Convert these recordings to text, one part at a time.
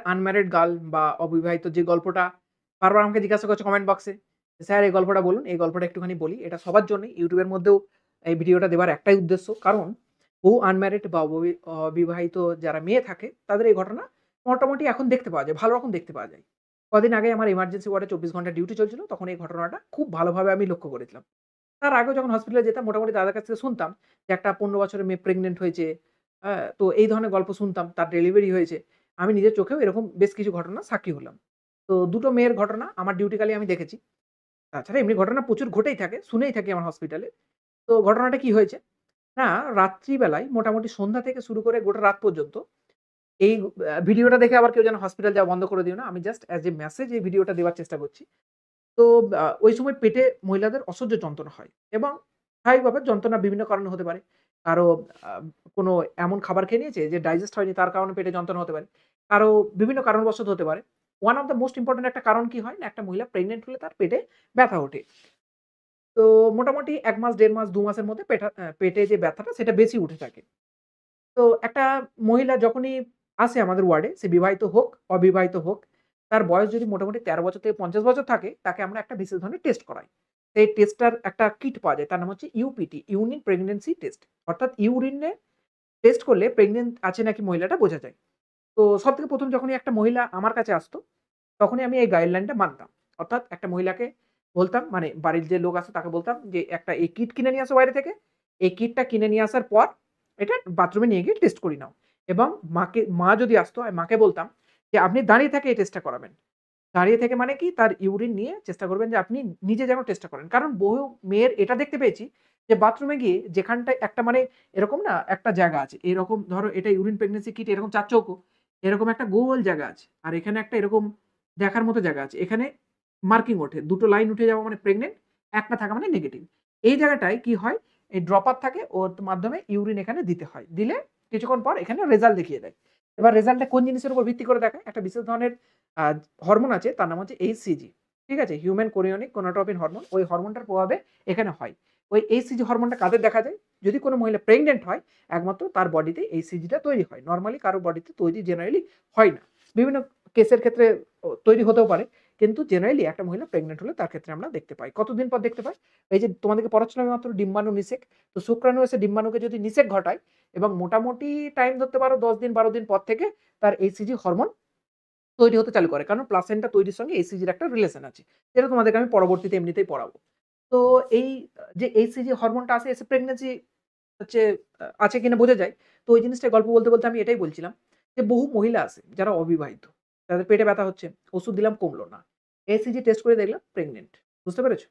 Unmarried girl বা অবিবাহিত যে গল্পটা বারবার আমাকে জিজ্ঞাসা করছে কমেন্ট বক্সে, "স্যার এই গল্পটা বলুন, এই গল্পটা একটুখানি বলি।" এটা সবার জন্যই। YouTube এর মধ্যেও এই ভিডিওটা দেবার একটাই উদ্দেশ্য। কারণ বহু আনম্যারিড বা অবিবাহিত যারা মেয়ে থাকে তাদের এই ঘটনা মোটামুটি এখন দেখতে পাওয়া যায়। ভালো রকম দেখতে পাওয়া যায়। কদিন আগে আমার এমার্জেন্সি ওয়ার্ডে ২৪ ঘন্টা ডিউটি চলছিল। তখন এই ঘটনাটা খুব ভালোভাবে আমি লক্ষ্য করেছিলাম। তার আগেও যখন হসপিটালে যেতাম মোটামুটি দাদার কাছ থেকে শুনতাম যে একটা ১৫ বছরের মেয়ে প্রেগন্যান্ট হয়েছে। তো এই ধরনের গল্প শুনতাম। তার ডেলিভারি হয়েছে। আমি নিজের চোখেও এরকম বেশ কিছু ঘটনার সাক্ষী হলাম। তো ২ টো মেয়ের ঘটনা আমার ডিউটি কালে আমি দেখেছি। তাছাড়া এমনি ঘটনা প্রচুর ঘটেই থাকে, শুনেই থাকি আমার হসপিটালে। তো ঘটনাটা কি হয়েছে? না, রাত্রিবেলায় মোটামুটি সন্ধ্যা থেকে শুরু করে গোটা রাত পর্যন্ত এই ভিডিওটা দেখে আবার কেউ যেন হসপিটাল যাওয়া বন্ধ করে দিও না। আমি জাস্ট অ্যাজ এ মেসেজ এই ভিডিওটা দেওয়ার চেষ্টা করছি। তো ওই সময় পেটে মহিলাদের অসহ্য যন্ত্রণা হয় এবং স্বাভাবিকভাবে যন্ত্রণা বিভিন্ন কারণে হতে পারে। কারো আ কোনো এমন খাবার খেয়ে নিয়েছে যে ডাইজেস্ট হয়নি তার কারণে পেটে যন্ত্রণা হতে পারে। কারো বিভিন্ন কারণবশত হতে পারে। One of the most important একটা কারণ কি হয় না একটা মহিলা প্রেগন্যান্ট হলে তার পেটে ব্যথা ওঠে। তো মোটামুটি ১ মাস, ১.৫ মাস, ২ মাসের মধ্যে পেটে যে ব্যথাটা সেটা বেশি উঠে থাকে। তো একটা মহিলা যখনই আসে আমাদের ওয়ার্ডে, সে বিবাহিত হোক, অবিবাহিত হোক, তার বয়স যদি মোটামুটি ১৩ বছর থেকে ৫০ বছর থাকে, তাকে আমরা একটা বিশেষ ধরনের টেস্ট করাই। এই টেস্টটার একটা কিট পাওয়া যায়। তার নাম হচ্ছে ইউপিটি, ইউনিক প্রেগন্যান্সি টেস্ট। অর্থাৎ ইউরিনে টেস্ট করলে প্রেগন্যান্ট আছে নাকি মহিলাটা বোঝা যায়। তো সবথেকে ১ম যখনই একটা মহিলা আমার কাছে আসতো, তখনই আমি এই গাইডলাইনটা মানতাম। অর্থাৎ একটা মহিলাকে বলতাম মানে বাড়ির যে লোক আছে তাকে বলতাম যে, "একটা এই কিট কিনে নিয়ে আসো বাইরে থেকে। এই কিটটা কিনে নিয়ে আসার পর এটা বাথরুমে নিয়ে গিয়ে টেস্ট করিয়ে নাও।" এবং মা যদি আসতো আমি মাকে বলতাম যে, "আপনি দাঁড়িয়ে থেকে এই টেস্টটা করাবেন।" দাঁড়িয়ে থেকে মানে কি তার ইউরিন নিয়ে চেষ্টা করবেন যে আপনি নিজে যেন টেস্টটা করেন। কারণ বহু মেয়ের এটা দেখতে পেয়েছি যে বাথরুমে গিয়ে যেখানটায় একটা মানে এরকম না একটা জায়গা আছে। এরকম ধরো এটা ইউরিন প্রেগন্যান্সি কিট এরকম ৪ চৌকো। এরকম একটা গোল জায়গা আছে। আর এখানে একটা এরকম দেখার মতো জায়গা আছে। এখানে মার্কিং ওঠে। ২ টো লাইন উঠে যাওয়া মানে প্রেগন্যান্ট, একটা থাকা মানে নেগেটিভ। এই জায়গাটায় কি হয়? এই ড্রপার থাকে ওর মাধ্যমে ইউরিন এখানে দিতে হয়। দিলে কিছুক্ষণ পর এখানে রেজাল্ট দেখিয়ে দেয়। এবার রেজাল্টটা কোন জিনিসের উপর ভিত্তি করে দেখায়? একটা বিশেষ ধরনের আ হরমোন আছে তার নাম হচ্ছে HCG। ঠিক আছে? Human chorionic gonadotropin hormone. ওই হরমোনটার প্রভাবে এখানে হয়। ওই HCG হরমোনটা কাদের দেখা যায়? যদি কোন মহিলা প্রেগন্যান্ট হয়, একমাত্র তার বডিতে HCG টা তৈরি হয়। নরমালি কারো বডিতে তৈরি জেনারেলি হয় না। বিভিন্ন কেসের ক্ষেত্রে তৈরি হতেও পারে। কিন্তু জেনারেলি একটা মহিলা প্রেগন্যান্ট হলে তার ক্ষেত্রে আমরা দেখতে পাই। কতদিন পর দেখতে পাই? এই যে তোমাদেরকে পড়াচ্ছিলাম মাত্র ডিম্বাণু নিষেক। তো শুক্রাণু এসে ডিম্বাণুকে যদি নিষেক ঘটায় এবং মোটামুটি টাইম ধরতে পারো ১০ দিন ১২ দিন পর থেকে তার HCG হরমোন তৈরি হতে চালু করে। কারণ প্লাসেন্টা তৈরির সঙ্গে HCG র একটা রিলেশন আছে। যেটা তোমাদেরকে আমি পরবর্তীতে এমনিতেই পড়াবো। তো এই যে HCG হরমোনটা আসে এসে প্রেগন্যান্সি হচ্ছে আছে কিনা বোঝা যায়। তো ওই জিনিসটার গল্প বলতে আমি এটাই বলছিলাম যে বহু মহিলা আছে যারা অবিবাহিত। তাদের পেটে ব্যথা হচ্ছে, ওষুধ দিলাম কমলো না। HCG টেস্ট করে দেখলাম প্রেগন্যান্ট। বুঝতে পেরেছ?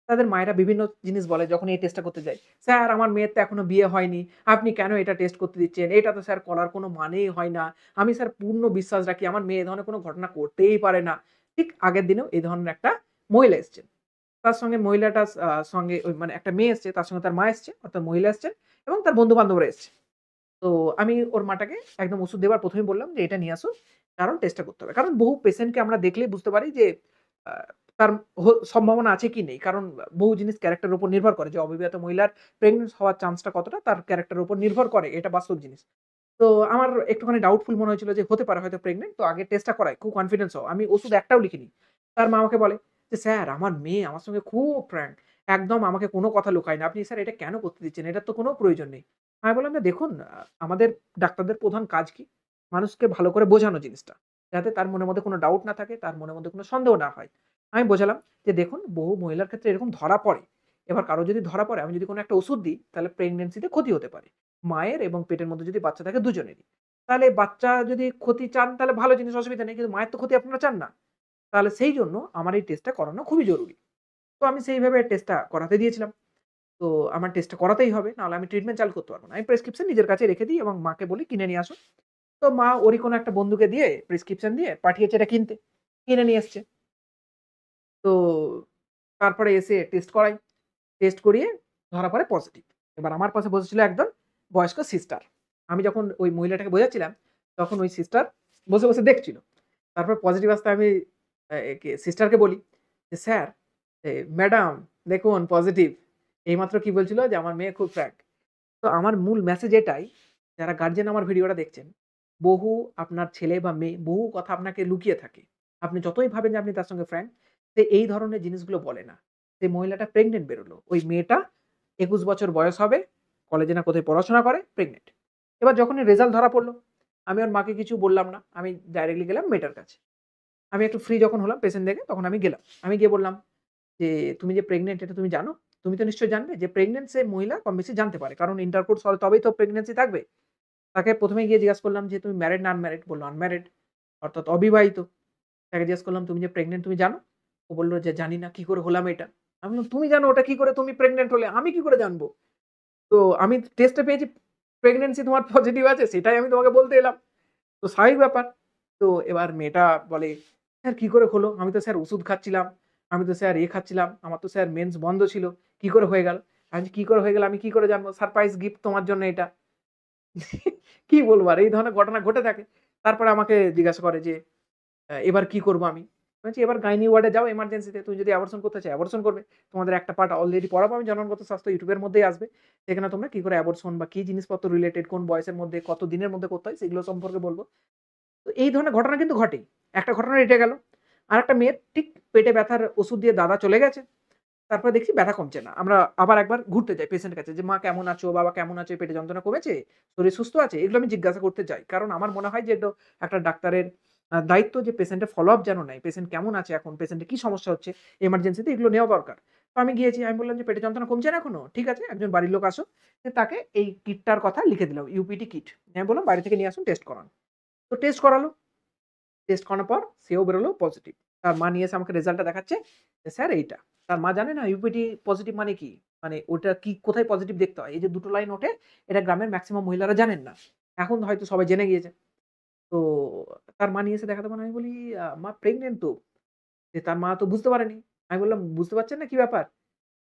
তাদের মায়েরা বিভিন্ন জিনিস বলে যখন এই টেস্টটা করতে যাই। "স্যার আমার মেয়ের তো এখনো বিয়ে হয়নি। আপনি কেন এটা টেস্ট করতে দিচ্ছেন? এটা তো স্যার করার কোনো মানেই হয় না। আমি স্যার পূর্ণ বিশ্বাস রাখি। আমার মেয়ে এ ধরনের কোনো ঘটনা করতেই পারে না।" ঠিক আগের দিনেও এই ধরনের একটা মহিলা এসছেন। তার সঙ্গে মহিলাটার সঙ্গে ওই মানে একটা মেয়ে এসছে, তার সঙ্গে তার মা এসছে, অর্থাৎ মহিলা এসছেন এবং তার বন্ধু-বান্ধবরা এসছে। তো আমি ওর মাটাকে একদম ওষুধ দেবার ১ম এই বললাম যে, "এটা নিয়ে আসো। কারণ টেস্টটা করতে হবে।" কারণ বহু পেশেন্টকে আমরা দেখলেই বুঝতে পারি যে আ তার সম্ভাবনা আছে কি নেই। কারণ বহু জিনিস ক্যারেক্টার এর উপর নির্ভর করে যে অবিবাহিত মহিলার প্রেগন্যান্ট হওয়ার চান্সটা কতটা তার ক্যারেক্টার এর উপর নির্ভর করে। এটা বাস্তব জিনিস। তো আমার একটুখানি ডাউটফুল মনে হয়েছিল যে হতে পারে হয়তো প্রেগন্যান্ট। তো আগে টেস্টটা করাই। খুব কনফিডেন্স হও। আমি ওষুধ একটাও লিখিনি। তার মা আমাকে বলে যে, "স্যার আমার মেয়ে আমার সঙ্গে খুব ফ্র্যাঙ্ক। একদম আমাকে কোনো কথা লুকায় না। আপনি স্যার এটা কেন করতে দিচ্ছেন? এটার তো কোনো প্রয়োজন নেই।" আমি বললাম যে, "দেখুন আমাদের ডাক্তারদের প্রধান কাজ কি? মানুষকে ভালো করে বোঝানো জিনিসটা। যাতে তার মনের মধ্যে কোনো ডাউট না থাকে, তার মনের মধ্যে কোনো সন্দেহ না হয়।" আমি বোঝালাম যে, "দেখুন বহু মহিলার ক্ষেত্রে এরকম ধরা পড়ে। এবার কারো যদি ধরা পড়ে আমি যদি কোনো একটা ওষুধ দিই তাহলে প্রেগন্যান্সি তে ক্ষতি হতে পারে। মায়ের এবং পেটের মধ্যে যদি বাচ্চা থাকে দুজনেরই। তাহলে বাচ্চা যদি ক্ষতি চান তাহলে ভালো জিনিস অসুবিধা নেই। কিন্তু মায়ের তো ক্ষতি আপনারা চান না। তাহলে সেইজন্য আমার এই টেস্টটা করানো খুবই জরুরি।" তো আমি সেইভাবে টেস্টটা করাতে দিয়েছিলাম। তো আমার টেস্টটা করাতেই হবে। নাহলে আমি ট্রিটমেন্ট চালু করতে পারব না। আমি প্রেসক্রিপশন নিজের কাছে রেখে দিই এবং মাকে বলি কিনে নিয়ে আসো। তো মা ওরই কোনো একটা বন্ধুকে দিয়ে প্রেসক্রিপশন দিয়ে পাঠিয়েছে এটা কিনতে। কিনে নিয়ে এসছে। তো তারপরে এসে টেস্ট করাই। টেস্ট করিয়ে ধরা পড়ে পজিটিভ। এবার আমার পাশে বসেছিল একজন বয়স্ক সিস্টার। আমি যখন ওই মহিলাটাকে বোঝাচ্ছিলাম, তখন ওই সিস্টার বসে দেখছিল। তারপর পজিটিভ আসতে আমি একে সিস্টারকে বলি যে, "স্যার, ম্যাডাম দেখুন পজিটিভ।" এইমাত্র কি বলছিল যে, "আমার মেয়ে খুব ফ্র্যাঙ্ক।" তো আমার মূল মেসেজ এটাই, যারা গার্ডিয়ান আমার ভিডিওটা দেখছেন বহু আপনার ছেলে বা মেয়ে বহু কথা আপনাকে লুকিয়ে থাকে। আপনি যতই ভাবেন যে আপনি তার সঙ্গে ফ্র্যাঙ্ক, সে এই ধরনের জিনিসগুলো বলে না। সেই মহিলাটা প্রেগনেন্ট বেরোলো। ওই মেয়েটা ২১ বছর বয়স হবে, কলেজে না কোথায় পড়াশোনা করে, প্রেগনেন্ট। এবার যখনই রেজাল্ট ধরা পড়ল, আমি ওর মাকে কিছু বললাম না। আমি ডাইরেক্টলি গেলাম মেয়েটার কাছে। আমি একটু ফ্রি যখন হলাম পেশেন্ট দেখে তখন আমি গেলাম। আমি গিয়ে বললাম যে, "তুমি যে প্রেগনেন্ট এটা তুমি জানো?" তুমি তো নিশ্চয়ই জানবে যে প্রেগনেন্ট সে মহিলা কম বেশি জানতে পারে। কারণ ইন্টারকোর্স হলে তবেই তো প্রেগন্যান্সি থাকবে। তাকে ১ম এ গিয়ে জিজ্ঞাসা করলাম যে, "তুমি ম্যারিড না আনম্যারিড?" বলল, "আনম্যারিড" অর্থাৎ অবিবাহিত। তাকে জিজ্ঞেস করলাম, "তুমি যে প্রেগন্যান্ট তুমি জানো?" ও বলল যে, "জানি না। কি করে হলাম এটা?" আমি বললাম, "তুমি জানো ওটা কি করে তুমি প্রেগন্যান্ট হলে? আমি কি করে জানবো?" তো আমি টেস্টে পেয়েছি প্রেগন্যান্সি তোমার পজিটিভ আছে সেটাই আমি তোমাকে বলতে এলাম। তো স্বাভাবিক ব্যাপার। তো এবার মেয়েটা বলে, "স্যার কি করে হলো? আমি তো স্যার ওষুধ খাচ্ছিলাম। আমি তো স্যার খাচ্ছিলাম। আমার তো স্যার মেন্স বন্ধ ছিল। কি করে হয়ে গেল?" আমি বলছি, "কি করে হয়ে গেল আমি কি করে জানবো? সারপ্রাইজ গিফট তোমার জন্য এটা।" কি বলবো আর এই ধরনের ঘটনা ঘটে থাকে। তারপরে আমাকে জিজ্ঞাসা করে যে, "এবার কি করব আমি?" আমি বলছি, "এবার গাইনি ওয়ার্ডে যাও এমার্জেন্সিতে। তুমি যদি অ্যাবরশন করতে চাও অ্যাবরশন করবে। তোমাদের একটা পার্ট অলরেডি পড়াবো আমি জননগত স্বাস্থ্য YouTube এর মধ্যেই আসবে। সেখানে তোমরা কি করে অ্যাবরশন বা কি জিনিসপত্র রিলেটেড কোন বয়সের মধ্যে কত দিনের মধ্যে করতে হয় সেগুলো সম্পর্কে বলব।" তো এই ধরনের ঘটনা কিন্তু ঘটেই। একটা ঘটনা এটা গেল। আরেকটা মেয়ের ঠিক পেটে ব্যথার ওষুধ দিয়ে দাদা চলে গেছে। তারপরে দেখছি ব্যথা কমছে না। আমরা আবার একবার ঘুরতে যাই পেশেন্টের কাছে যে, "মা কেমন আছো? বাবা কেমন আছে? পেটে যন্ত্রণা কমেছে? শরীর সুস্থ আছে?" এগুলো আমি জিজ্ঞাসা করতে যাই। কারণ আমার মনে হয় যে এটা একটা ডাক্তারের দায়িত্ব যে পেশেন্টের ফলো আপ যেন নেয়। পেশেন্ট কেমন আছে এখন? পেশেন্টের কি সমস্যা হচ্ছে? এমার্জেন্সিতে এগুলো নেওয়া দরকার। তো আমি গিয়েছি। আমি বললাম যে, "পেটের যন্ত্রণা কমছে না এখনো?" "ঠিক আছে, একজন বাড়ির লোক আসো।" তাকে এই কিটটার কথা লিখে দিলাম। UPT kit. আমি বললাম, "বাড়ি থেকে নিয়ে আসুন, টেস্ট করান।" তো টেস্ট করালো। টেস্ট করানোর পর সেও বেরোলো পজিটিভ। তার মা নিয়ে এসে আমাকে রেজাল্টটা দেখাচ্ছে যে, "স্যার এইটা।" তার মা জানে না ইউপিটি পজিটিভ মানে কি? মানে ওটা কি কোথায় পজিটিভ দেখতে হয়? এই যে ২ টো লাইন ওঠে, এটা গ্রামের মেক্সিমাম মহিলারা জানেন না। এখন হয়তো সবাই জেনে গিয়েছে। তো তার মা নিয়ে এসে দেখাতে মানে আমি বলি, মা প্রেগন্যান্ট তো।" তার মা তো বুঝতে পারেনি। আমি বললাম, "বুঝতে পারছেন না কি ব্যাপার?"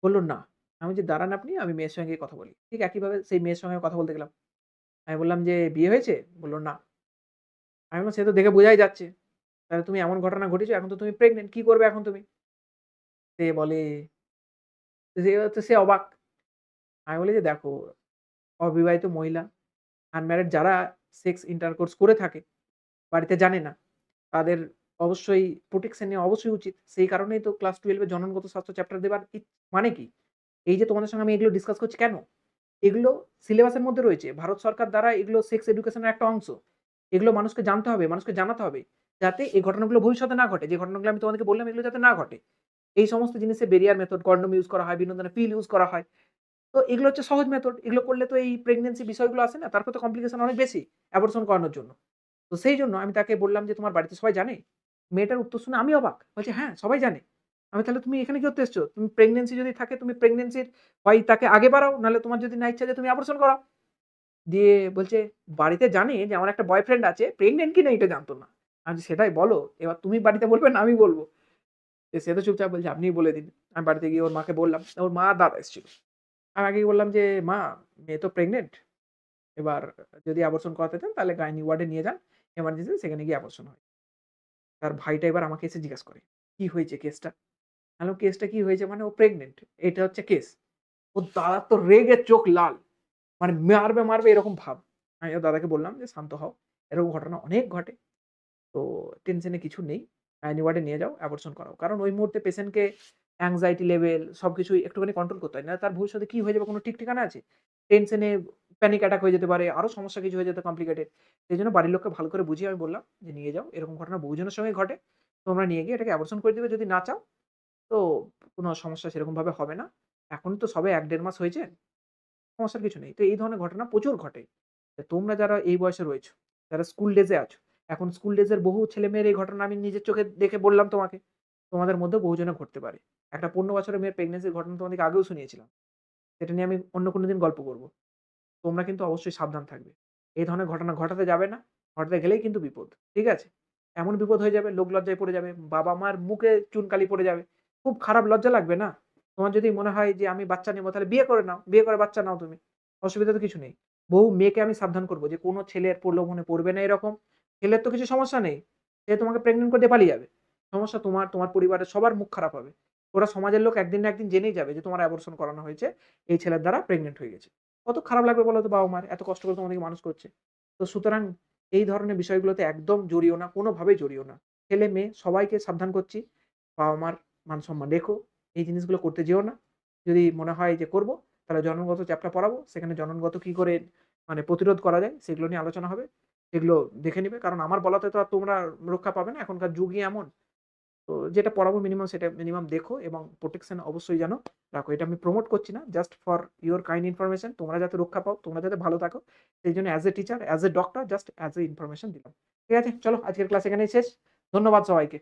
বলল, "না।" আমি বলছি, "দাঁড়ান আপনি, আমি মেয়ের সঙ্গে কথা বলি।" ঠিক একইভাবে সেই মেয়ের সঙ্গে কথা বলতে গেলাম। আমি বললাম যে, "বিয়ে হয়েছে?" বলল, "না।" আমি বললাম, "সে তো দেখে বোঝাই যাচ্ছে। তাহলে তুমি এমন ঘটনা ঘটিয়েছো, এখন তো তুমি প্রেগন্যান্ট। কি করবে এখন তুমি?" সে বলে সে অবাক। আমি বলি যে, "দেখো, অবিবাহিত মহিলা, আনম্যারিড যারা সেক্স ইন্টারকোর্স করে থাকে, বাড়িতে জানে না। তাদের অবশ্যই প্রোটেকশন নেওয়া অবশ্যই উচিত। সেই কারণেই তো ক্লাস 12 এ জননগত স্বাস্থ্য চ্যাপ্টার দেবার মানে কি? এই যে তোমাদের সঙ্গে আমি এগুলো ডিসকাস করছি কেন? এগুলো সিলেবাসের মধ্যে রয়েছে। ভারত সরকার দ্বারা এগুলো সেক্স এডুকেশন এর একটা অংশ। এগুলো মানুষকে জানতে হবে, মানুষকে জানাতে হবে। যাতে এই ঘটনাগুলো ভবিষ্যতে না ঘটে। যে ঘটনাগুলো আমি তোমাদেরকে বললাম এগুলো যাতে না ঘটে। এই সমস্ত জিনিসে বেরিয়ার মেথড, কন্ডোম ইউস করা হয়, বিনোদনে পিল ইউস করা হয়। তো এগুলো হচ্ছে সহজ মেথড। এগুলো করলে তো এই প্রেগন্যান্সি বিষয়গুলো আসে না। তারপর তো কমপ্লিকেশন অনেক বেশি অ্যাবরশন করানোর জন্য। তো সেইজন্য আমি তাকে বললাম যে, "তোমার বাড়িতে সবাই জানে?" মেয়েটার উত্তর শুনে আমি অবাক। বলছে, "হ্যাঁ, সবাই জানে।" আমি, "তাহলে তুমি এখানে কি করতে এসেছো? তুমি প্রেগন্যান্সি যদি থাকে তুমি প্রেগন্যান্সির হয় তাকে আগে বাড়াও, নাহলে তোমার যদি না ইচ্ছা যে তুমি অ্যাবরশন করাও।" দিয়ে বলছে, "বাড়িতে জানে যে আমার একটা বয়ফ্রেন্ড আছে, প্রেগন্যান্ট কিনা এটা জানতো না।" আমি বলছি, "সেটাই বলো। এবার তুমি বাড়িতে বলবে না আমি বলব?" সে তো চুপচাপ বলছে, "আপনিই বলে দিন।" আমি বাড়িতে গিয়ে ওর মাকে বললাম। ওর মা আর দাদা এসেছিল। আমি আগেই বললাম যে, "মা, মেয়ে তো প্রেগন্যান্ট। এবার যদি অ্যাবরশন করাতে চান তাহলে গাইনি ওয়ার্ডে নিয়ে যান। এমার্জেন্সি সেখানে গিয়ে অ্যাবরশন হয়।" তার ভাইটা এবার আমাকে এসে জিজ্ঞাসা করে, "কি হয়েছে কেসটা?" আমি বললাম, "কেসটা কি হয়েছে মানে ও প্রেগন্যান্ট। এটা হচ্ছে কেস।" ওর দাদার তো রেগে চোখ লাল। মানে মারবে, মারবে এরকম ভাব। আমি ওর দাদাকে বললাম যে, "শান্ত হও। এরকম ঘটনা অনেক ঘটে। তো টেনশন এর কিছু নেই। গাইনি ওয়ার্ডে নিয়ে যাও, অ্যাবরশন করাও।" কারণ ওই মুহূর্তে পেশেন্টকে anxiety লেভেল সবকিছুই একটুখানি কন্ট্রোল করতে হয়। নাহলে তার ভবিষ্যতে কি হয়ে যাবে কোন ঠিক ঠিকানা আছে? টেনশনে প্যানিক অ্যাটাক হয়ে যেতে পারে। আরো সমস্যা কিছু হয়ে যেতে কমপ্লিকেটেড। সেজন্য বাড়ির লোককে ভালো করে বুঝিয়ে আমি বললাম যে, "নিয়ে যাও। এরকম ঘটনা বহুজনের সঙ্গেই ঘটে। তোমরা নিয়ে গিয়ে এটাকে অ্যাবরশন করে দিবে। যদি না চাও তো কোন সমস্যা সেরকমভাবে হবে না। এখন তো সবে ১-১.৫ মাস হয়েছে। সমস্যার কিছু নেই।" তো এই ধরনের ঘটনা প্রচুর ঘটে। তো তোমরা যারা এই বয়সে রয়েছো, যারা স্কুল ডেজ এ আছো, এখন স্কুল ডেজ এর বহু ছেলেমেয়ের এই ঘটনা আমি নিজের চোখে দেখে বললাম তোমাকে। তোমাদের মধ্যেও বহুজনের ঘটতে পারে। একটা ১৫ বছরের মেয়ের প্রেগন্যান্সির ঘটনা তোমাদেরকে আগেও শুনিয়েছিলাম। সেটা নিয়ে আমি অন্য কোনো দিন গল্প করব। তোমরা কিন্তু অবশ্যই সাবধান থাকবে। এই ধরনের ঘটনা ঘটাতে যাবে না। ঘটাতে গেলেই কিন্তু বিপদ। ঠিক আছে? এমন বিপদ হয়ে যাবে, লোক লজ্জায় পড়ে যাবে। বাবা-মার মুখে চুনকালি পড়ে যাবে। খুব খারাপ লজ্জা লাগবে না? তোমার যদি মনে হয় যে আমি বাচ্চা নেবো তাহলে বিয়ে করে নাও। বিয়ে করে বাচ্চা নাও তুমি। অসুবিধা তো কিছু নেই। বহু মেয়েকে আমি সাবধান করব যে কোন ছেলের প্রলোভনে পড়বে না এরকম। ছেলের তো কিছু সমস্যা নেই। সে তোমাকে প্রেগন্যান্ট করে দিয়ে পালিয়ে যাবে। সমস্যা তোমার, তোমার পরিবারের সবার মুখ খারাপ হবে। ওরা সমাজের লোক একদিন না একদিন জেনেই যাবে যে তোমার অ্যাবরশন করানো হয়েছে। এই ছেলের দ্বারা প্রেগন্যান্ট হয়ে গেছে। কত খারাপ লাগবে বলো তো বাবা-মার? এত কষ্ট করে তোমাদেরকে মানুষ করছে। তো সুতরাং এই ধরনের বিষয়গুলোতে একদম জড়িও না, কোনোভাবেই জড়িও না। ছেলে-মেয়ে সবাইকে সাবধান করছি, বাবা-মার মান-সম্মান রেখো। এই জিনিসগুলো করতে যেও না। যদি মনে হয় যে করব, তাহলে জন্মগত চ্যাপ্টার পড়াবো। সেখানে জন্মগত কি করে মানে প্রতিরোধ করা যায় সেগুলো নিয়ে আলোচনা হবে। সেগুলো দেখে নিবে। কারণ আমার বলাতে তো আর তোমরা রক্ষা পাবে না। এখনকার যুগই এমন। তো যেটা পড়াবো মিনিমাম সেটা মিনিমাম দেখো এবং প্রোটেকশন অবশ্যই যেন রাখো। এটা আমি প্রমোট করছি না। Just for your kind information. তোমরা যাতে রক্ষা পাও, তোমরা যাতে ভালো থাকো। সেইজন্য as a teacher, as a doctor just as a information দিলাম। ঠিক আছে? চলো আজকের ক্লাস এখানেই শেষ। ধন্যবাদ সবাইকে।